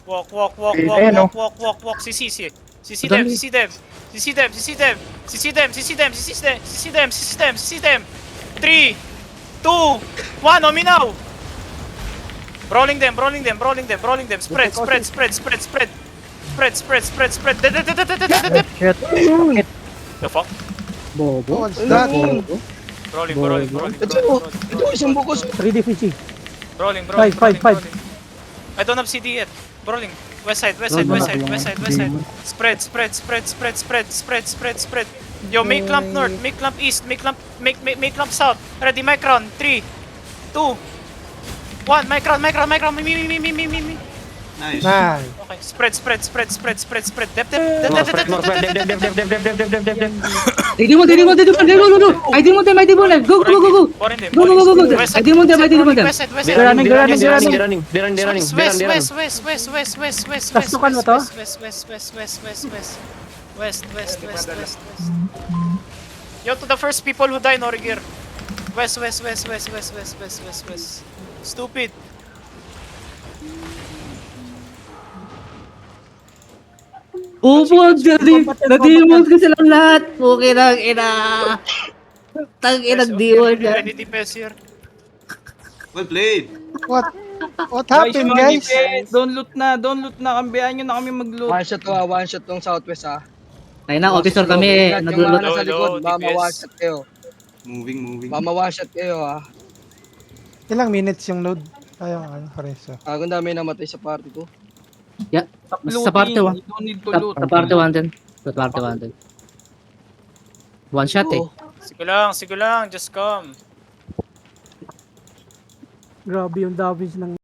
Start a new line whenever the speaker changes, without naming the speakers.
Walk, walk, walk, walk,
Ayan,
walk, walk, walk, walk. CC them, CC them, CC them, CC them, CC them, CC them, CC them, CC them, CC them, CC them, CC them. 3, 2, 1, on me now. Rolling them, rolling them, rolling them, rolling them. Spread, spread, spread, spread, spread. Spread, spread, spread, spread.
Shit. Shit.
The fuck?
Bobo.
What's that?
Rolling, rolling, rolling,
Ito,
rolling,
ito, isang bukos.
3D PC.
rolling, rolling,
Five,
rolling,
five.
rolling. I don't have CD yet. Rolling. West side, west side, west side, west side, west side. Spread, spread, spread, spread, spread, spread, spread, spread. Yo, make clamp north, make clamp east, make clamp south. Ready, micron. 3, 2, 1. Micron, me.
Nice.
Nice.
Okay, spread, spread, spread, spread, spread, spread. Dep.
They demon them. I demon them. Go.
Warren them.
Go.
West
I
side,
demon them.
West side, west side.
They're running.
West.
Kastukan mo to?
West. Yo, to the first people who die in Origir. West. Stupid.
Upo, na-demon ko silang lahat. Okay lang, ina. Tang-inang demon yan.
Ready DPS here.
Well played.
What happened, guys?
Don't loot na. Kambihan nyo na kami mag-loot.
One shot tong southwest ha.
Ay na, officer kami.
Ingat yung
Naglulot.
mga nasa likod,
Low,
baka
DPS.
ma-one shot kayo.
Moving.
Baka ma-one shot kayo ha.
Ilang minutes yung load? Ayun, Pareso.
Ang dami namatay sa party ko.
Yeah.
Stop
Sa party
looting.
1.
You don't need to loot.
Sa party 1 din. Sa party 1 din. One shot eh.
Oo.
Sige lang, just come.
Grabe yung damage ng